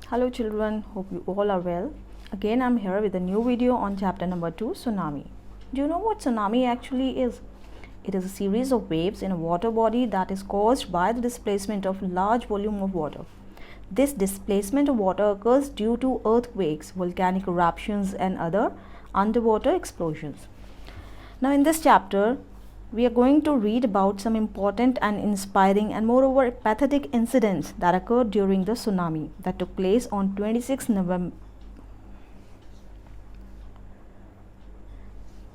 Hello children, hope you all are well. Again I'm here with a new video on chapter number 2, Tsunami. Do you know what tsunami actually is? It is a series of waves in a water body that is caused by the displacement of large volume of water. This displacement of water occurs due to earthquakes, volcanic eruptions and other underwater explosions. Now in this chapter, we are going to read about some important and inspiring and moreover pathetic incidents that occurred during the tsunami that took place on 26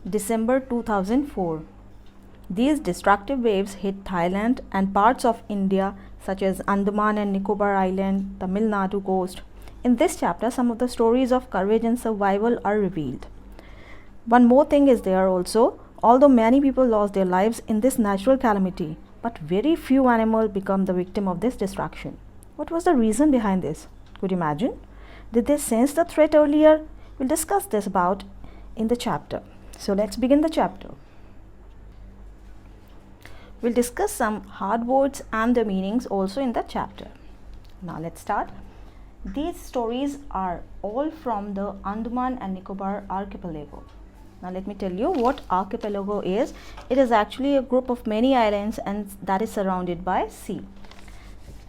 December 2004. These destructive waves hit Thailand and parts of India such as Andaman and Nicobar Island, Tamil Nadu coast. In this chapter, some of the stories of courage and survival are revealed. One more thing is there also. Although many people lost their lives in this natural calamity, but very few animals become the victim of this destruction. What was the reason behind this? Could you imagine? Did they sense the threat earlier? We'll discuss this about in the chapter. So let's begin the chapter. We'll discuss some hard words and their meanings also in the chapter. Now let's start. These stories are all from the Andaman and Nicobar archipelago. Now let me tell you what archipelago is. It is actually a group of many islands and that is surrounded by sea.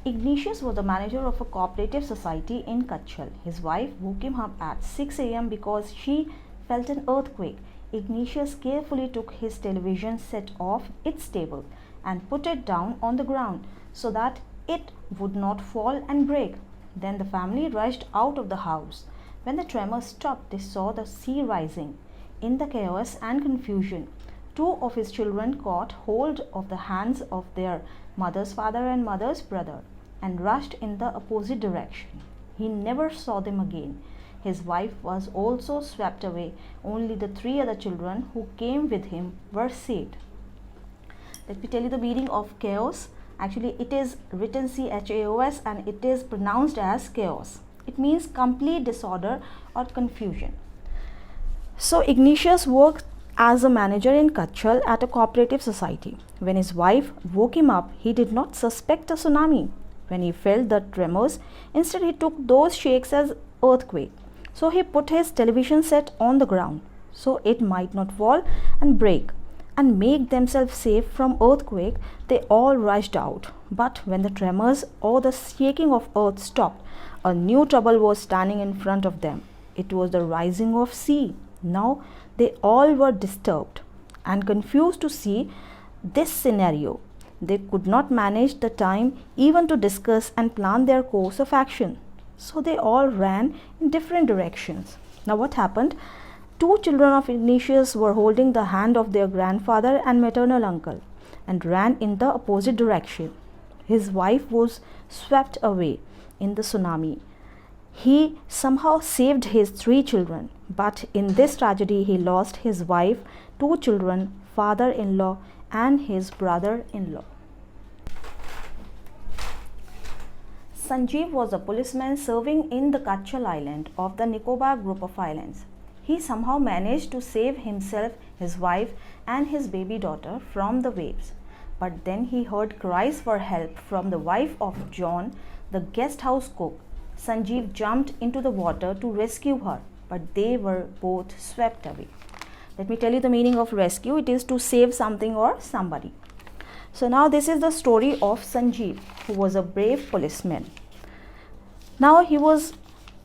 Ignatius was the manager of a cooperative society in Kachal. His wife woke him up at 6 a.m. because she felt an earthquake. Ignatius carefully took his television set off its table and put it down on the ground so that it would not fall and break. Then the family rushed out of the house. When the tremor stopped, they saw the sea rising. In the chaos and confusion, two of his children caught hold of the hands of their mother's father and mother's brother and rushed in the opposite direction. He never saw them again. His wife was also swept away. Only the three other children who came with him were saved. Let me tell you the meaning of chaos. Actually, it is written CHAOS and it is pronounced as chaos. It means complete disorder or confusion. So Ignatius worked as a manager in Kachal at a cooperative society. When his wife woke him up, he did not suspect a tsunami. When he felt the tremors, instead he took those shakes as earthquake. So he put his television set on the ground so it might not fall and break and make themselves safe from earthquake. They all rushed out. But when the tremors or the shaking of earth stopped, a new trouble was standing in front of them. It was the rising of sea. Now they all were disturbed and confused to see this scenario. They could not manage the time even to discuss and plan their course of action. So they all ran in different directions. Now what happened? Two children of Ignatius were holding the hand of their grandfather and maternal uncle and ran in the opposite direction. His wife was swept away in the tsunami. He somehow saved his three children, but in this tragedy he lost his wife, two children, father-in-law and his brother-in-law. Sanjeev was a policeman serving in the Kachal island of the Nicobar group of islands. He somehow managed to save himself, his wife and his baby daughter from the waves. But then he heard cries for help from the wife of John, the guest house cook. Sanjeev jumped into the water to rescue her, but they were both swept away. Let me tell you the meaning of rescue. It is to save something or somebody. So now this is the story of Sanjeev, who was a brave policeman. Now he was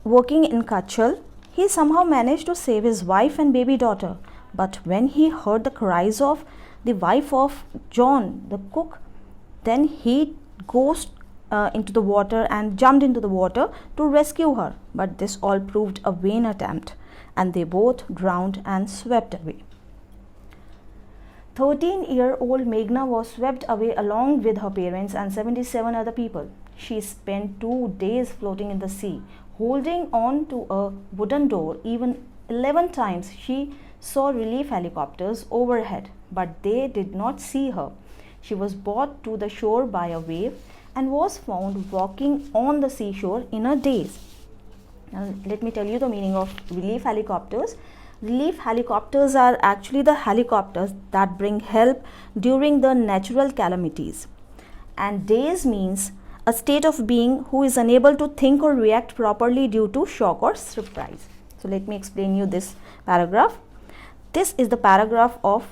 working in Kachal. He somehow managed to save his wife and baby daughter. But when he heard the cries of the wife of John, the cook, then he goes into the water and jumped into the water to rescue her. But this all proved a vain attempt and they both drowned and swept away. 13-year-old Meghna was swept away along with her parents and 77 other people. She spent 2 days floating in the sea, holding on to a wooden door. Even 11 times she saw relief helicopters overhead, but they did not see her. She was brought to the shore by a wave and was found walking on the seashore in a daze. Now, let me tell you the meaning of relief helicopters. Relief helicopters are actually the helicopters that bring help during the natural calamities. And daze means a state of being who is unable to think or react properly due to shock or surprise. So let me explain you this paragraph. This is the paragraph of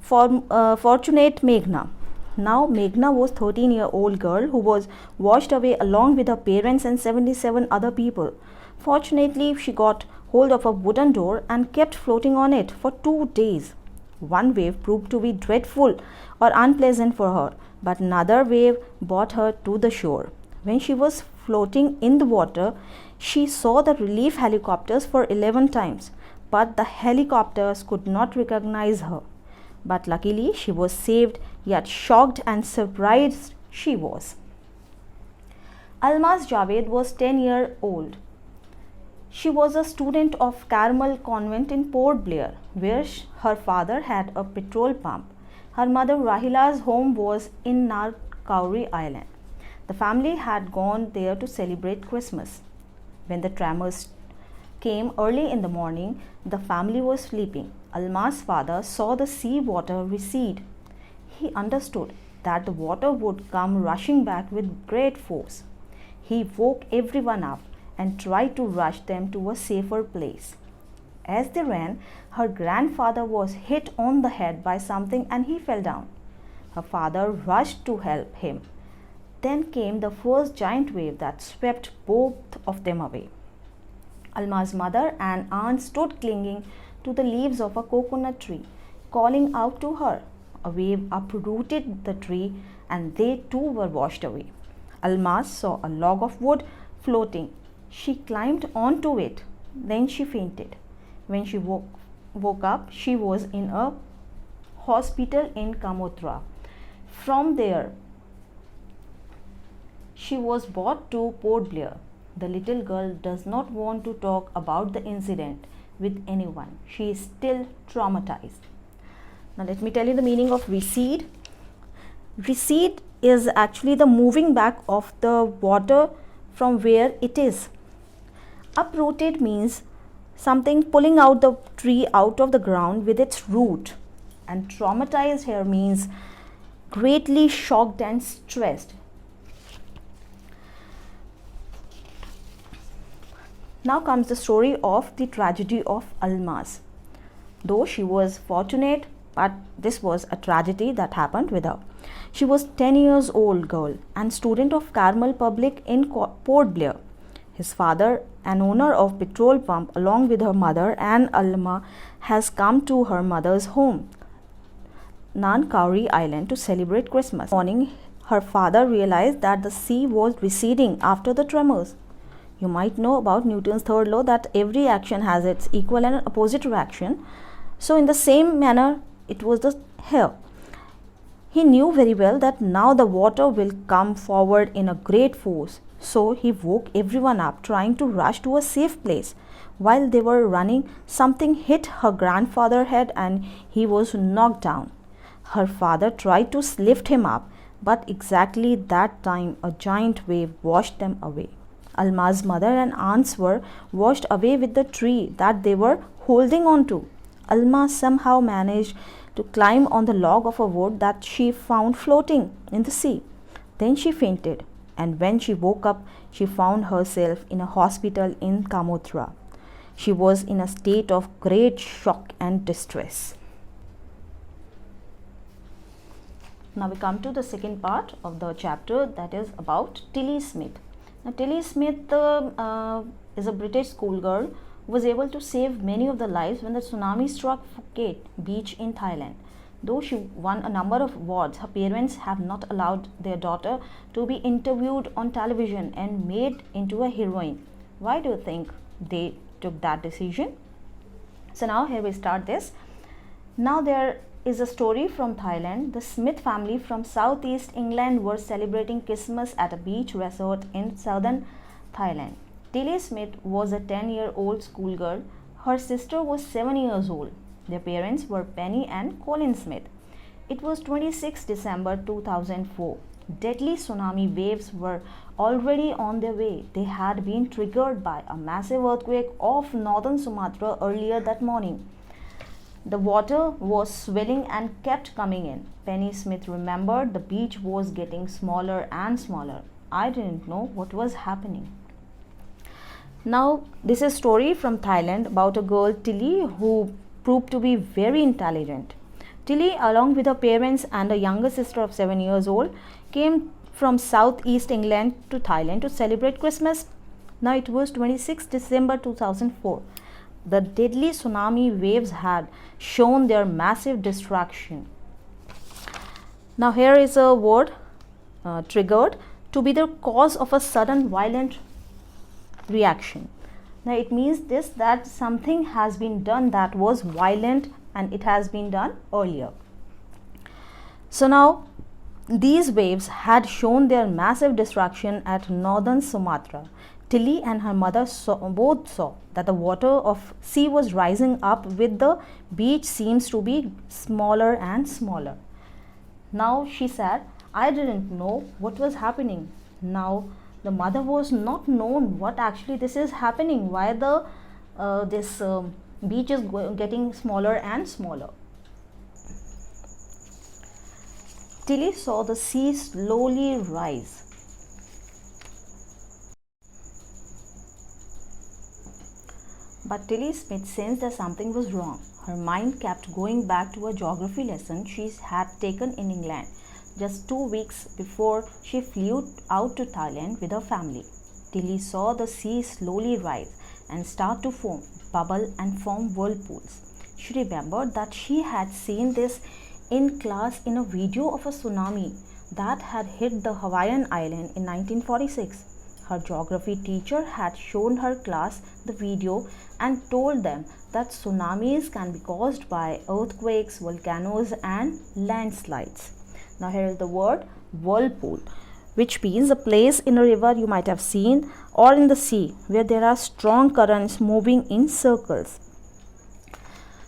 Fortunate Meghna. Now Meghna was 13-year-old girl who was washed away along with her parents and 77 other people. Fortunately, she got hold of a wooden door and kept floating on it for 2 days. One wave proved to be dreadful or unpleasant for her, but another wave brought her to the shore. When she was floating in the water, she saw the relief helicopters for 11 times, but the helicopters could not recognize her. But luckily, she was saved, yet shocked and surprised she was. Almaz Javed was 10 years old. She was a student of Carmel Convent in Port Blair, where her father had a petrol pump. Her mother Rahila's home was in Narcouri Island. The family had gone there to celebrate Christmas. When the tremors came early in the morning, the family was sleeping. Almaz's father saw the sea water recede. He understood that the water would come rushing back with great force. He woke everyone up and tried to rush them to a safer place. As they ran, her grandfather was hit on the head by something and he fell down. Her father rushed to help him. Then came the first giant wave that swept both of them away. Almaz's mother and aunt stood clinging to the leaves of a coconut tree, calling out to her. A wave uprooted the tree and they too were washed away. Almaz saw a log of wood floating. She climbed onto it. Then she fainted. When she woke up, she was in a hospital in Kamotra. From there, she was brought to Port Blair. The little girl does not want to talk about the incident with anyone. She is still traumatized. Now let me tell you the meaning of recede. Recede is actually the moving back of the water from where it is. Uprooted means something pulling out the tree out of the ground with its root. And traumatized here means greatly shocked and stressed. Now comes the story of the tragedy of Almaz. Though she was fortunate, but this was a tragedy that happened with her. She was 10 years old girl and student of Carmel Public in Port Blair. His father, an owner of petrol pump, along with her mother and Alma, has come to her mother's home, Nankauri Island, to celebrate Christmas. Morning, her father realized that the sea was receding after the tremors. You might know about Newton's third law that every action has its equal and opposite reaction. So in the same manner, it was here. He knew very well that now the water will come forward in a great force. So he woke everyone up, trying to rush to a safe place. While they were running, something hit her grandfather's head and he was knocked down. Her father tried to lift him up, but exactly that time a giant wave washed them away. Almaz's mother and aunts were washed away with the tree that they were holding on to. Alma somehow managed to climb on the log of a wood that she found floating in the sea. Then she fainted, and when she woke up, she found herself in a hospital in Kamotra. She was in a state of great shock and distress. Now we come to the second part of the chapter, that is about Tilly Smith. Now, Tilly Smith is a British schoolgirl who was able to save many of the lives when the tsunami struck Phuket beach in Thailand. Though she won a number of awards, her parents have not allowed their daughter to be interviewed on television and made into a heroine. Why do you think they took that decision? So now here we start this. Now there is a story from Thailand. The Smith family from southeast England were celebrating Christmas at a beach resort in southern Thailand. Tilly Smith was a 10-year-old schoolgirl. Her sister was 7 years old. Their parents were Penny and Colin Smith. It was 26 December 2004. Deadly tsunami waves were already on their way. They had been triggered by a massive earthquake off northern Sumatra earlier that morning. The water was swelling and kept coming in. Penny Smith remembered the beach was getting smaller and smaller. I didn't know what was happening. Now, this is a story from Thailand about a girl, Tilly, who proved to be very intelligent. Tilly, along with her parents and a younger sister of 7 years old, came from southeast England to Thailand to celebrate Christmas. Now, it was 26 December 2004. The deadly tsunami waves had shown their massive destruction. Now, here is a word triggered to be the cause of a sudden violent reaction. Now it means this, that something has been done that was violent and it has been done earlier. So now these waves had shown their massive destruction at northern Sumatra. Tilly and her mother both saw that the water of sea was rising up with the beach seems to be smaller and smaller. Now she said, I didn't know what was happening. Now the mother was not known what actually this is happening, why the this beach is getting smaller and smaller. Tilly saw the sea slowly rise. But Tilly Smith sensed that something was wrong. Her mind kept going back to a geography lesson she had taken in England just 2 weeks before she flew out to Thailand with her family. Tilly saw the sea slowly rise and start to foam, bubble and form whirlpools. She remembered that she had seen this in class in a video of a tsunami that had hit the Hawaiian island in 1946. Her geography teacher had shown her class the video and told them that tsunamis can be caused by earthquakes, volcanoes and landslides. Now here is the word whirlpool, which means a place in a river you might have seen or in the sea where there are strong currents moving in circles.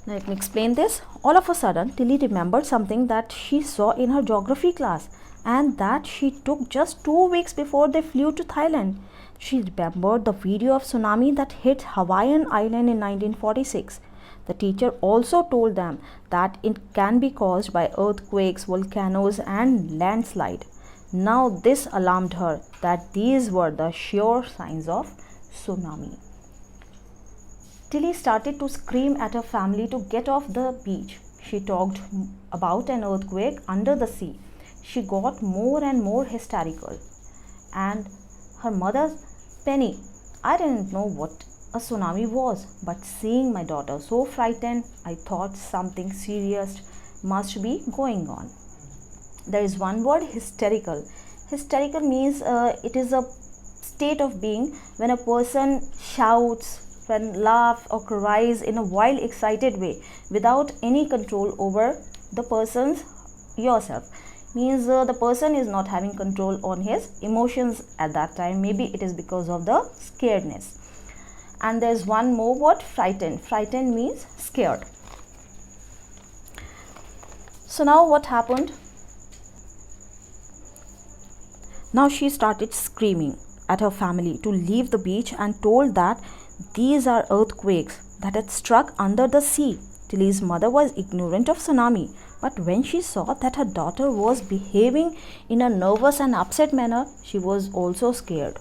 Now let me explain this. All of a sudden, Tilly remembered something that she saw in her geography class and that she took just 2 weeks before they flew to Thailand. She remembered the video of tsunami that hit Hawaiian island in 1946. The teacher also told them that it can be caused by earthquakes, volcanoes and landslide. Now this alarmed her that these were the sure signs of tsunami. Tilly started to scream at her family to get off the beach. She talked about an earthquake under the sea. She got more and more hysterical. And her mother, Penny, I didn't know what a tsunami was, but seeing my daughter so frightened, I thought something serious must be going on. There is one word, hysterical. Hysterical means it is a state of being when a person shouts, when laughs or cries in a wild, excited way without any control over the person's yourself. Means the person is not having control on his emotions at that time. Maybe it is because of the scaredness. And there's one more word, frightened. Frightened means scared. So now what happened? Now she started screaming at her family to leave the beach and told that these are earthquakes that had struck under the sea. Tilly's mother was ignorant of tsunami, but when she saw that her daughter was behaving in a nervous and upset manner, she was also scared.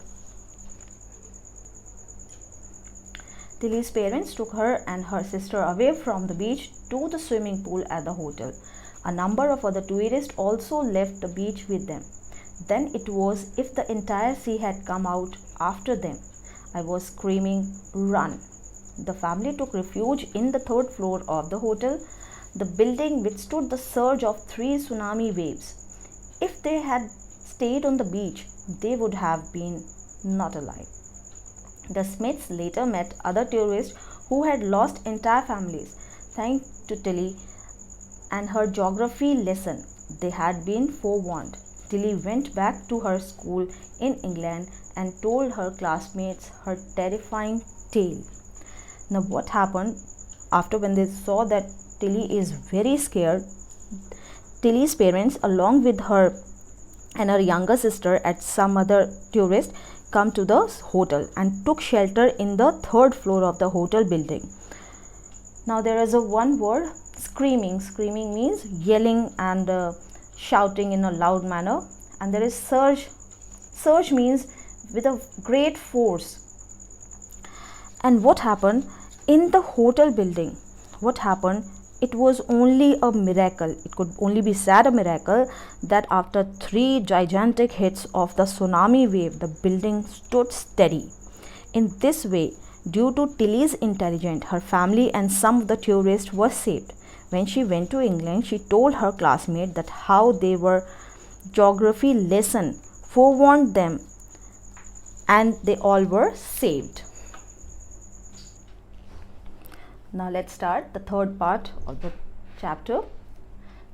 Tilly's parents took her and her sister away from the beach to the swimming pool at the hotel. A number of other tourists also left the beach with them. Then it was if the entire sea had come out after them. I was screaming, "Run!" The family took refuge in the 3rd floor of the hotel. The building withstood the surge of 3 tsunami waves. If they had stayed on the beach, they would have been not alive. The Smiths later met other tourists who had lost entire families. Thanks to Tilly and her geography lesson, they had been forewarned. Tilly went back to her school in England and told her classmates her terrifying tale. Now what happened after when they saw that Tilly is very scared? Tilly's parents along with her and her younger sister and some other tourists come to the hotel and took shelter in the 3rd floor of the hotel building. Now there is a one word, screaming. Screaming means yelling and shouting in a loud manner. And there is surge. Surge means with a great force. And what happened in the hotel building? What happened? It was only a miracle. It could only be said a miracle that after 3 gigantic hits of the tsunami wave, the building stood steady. In this way, due to Tilly's intelligence, her family and some of the tourists were saved. When she went to England, she told her classmates that how they were geography lesson forewarned them and they all were saved. Now let's start the third part of the chapter.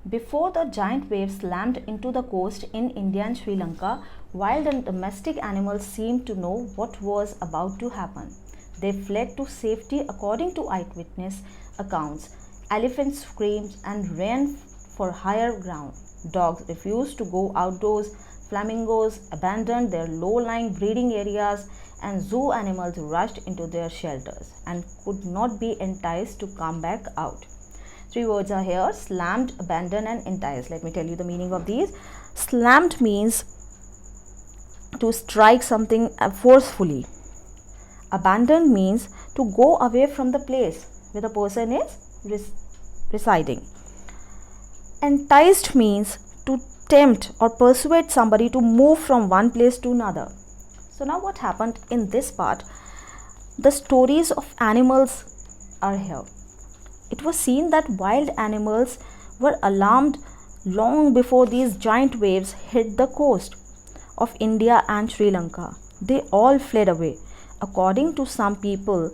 Before the giant waves slammed into the coast in India and Sri Lanka, wild and domestic animals seemed to know what was about to happen. They fled to safety according to eyewitness accounts. Elephants screamed and ran for higher ground. Dogs refused to go outdoors. Flamingos abandoned their low-lying breeding areas, and zoo animals rushed into their shelters and could not be enticed to come back out. 3 words are here: slammed, abandoned, and enticed. Let me tell you the meaning of these. Slammed means to strike something forcefully. Abandoned means to go away from the place where the person is residing. Enticed means to tempt or persuade somebody to move from one place to another. So now what happened in this part? The stories of animals are here. It was seen that wild animals were alarmed long before these giant waves hit the coast of India and Sri Lanka. They all fled away. According to some people,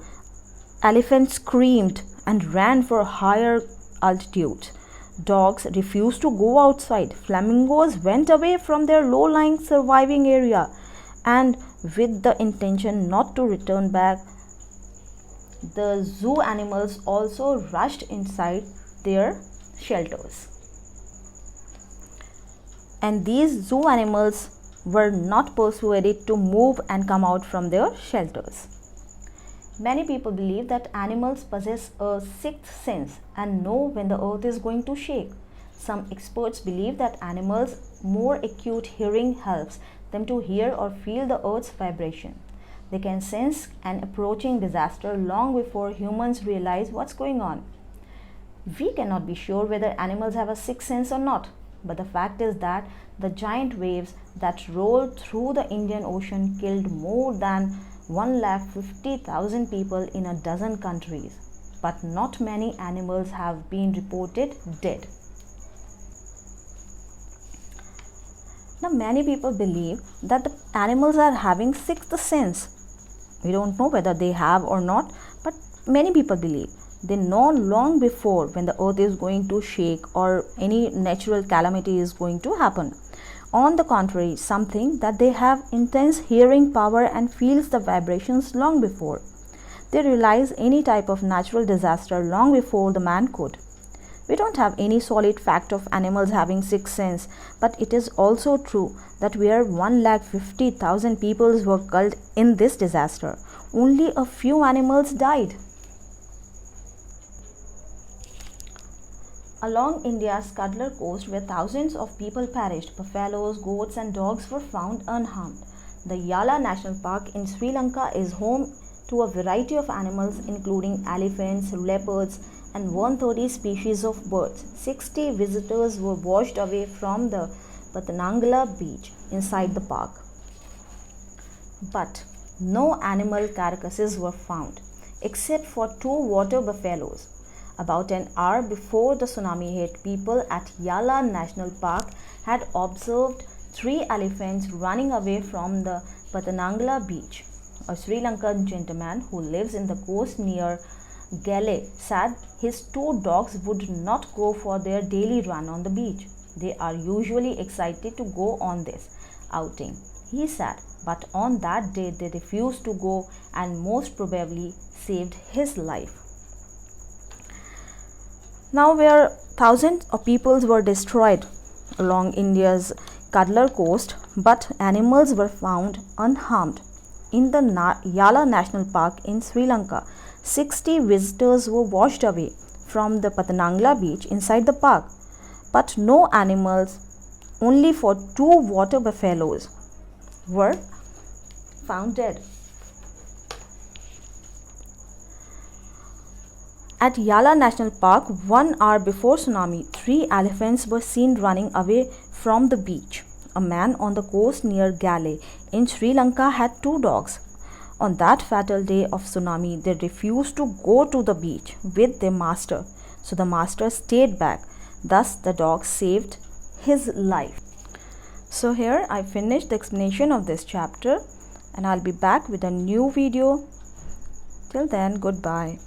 elephants screamed and ran for higher altitudes. Dogs refused to go outside. Flamingos went away from their low-lying surviving area and with the intention not to return back. The zoo animals also rushed inside their shelters. And these zoo animals were not persuaded to move and come out from their shelters. Many people believe that animals possess a sixth sense and know when the earth is going to shake. Some experts believe that animals' more acute hearing helps them to hear or feel the earth's vibration. They can sense an approaching disaster long before humans realize what's going on. We cannot be sure whether animals have a sixth sense or not, but the fact is that the giant waves that rolled through the Indian Ocean killed more than 150,000 people in a dozen countries, but not many animals have been reported dead. Now, many people believe that the animals are having sixth sense. We don't know whether they have or not, but many people believe. They know long before when the earth is going to shake or any natural calamity is going to happen. On the contrary, something that they have intense hearing power and feels the vibrations long before. They realize any type of natural disaster long before the man could. We don't have any solid fact of animals having sixth sense, but it is also true that where 150,000 people were killed in this disaster, only a few animals died. Along India's Cuddler coast, where thousands of people perished, buffaloes, goats, and dogs were found unharmed. The Yala National Park in Sri Lanka is home to a variety of animals, including elephants, leopards, and 130 species of birds. 60 visitors were washed away from the Pathanangala beach inside the park. But no animal carcasses were found, except for 2 water buffaloes. About an hour before the tsunami hit, people at Yala National Park had observed 3 elephants running away from the Pathanangala beach. A Sri Lankan gentleman who lives in the coast near Galle said his 2 dogs would not go for their daily run on the beach. They are usually excited to go on this outing, he said, but on that day they refused to go and most probably saved his life. Now, where thousands of people were destroyed along India's Cuddler coast, but animals were found unharmed. In the Yala National Park in Sri Lanka, 60 visitors were washed away from the Patanangla beach inside the park, but no animals, only for 2 water buffaloes, were found dead. At Yala National Park, 1 hour before tsunami, 3 elephants were seen running away from the beach. A man on the coast near Galle in Sri Lanka had 2 dogs. On that fatal day of tsunami, they refused to go to the beach with their master, so the master stayed back. Thus, the dog saved his life. So here I finished the explanation of this chapter, and I'll be back with a new video. Till then, goodbye.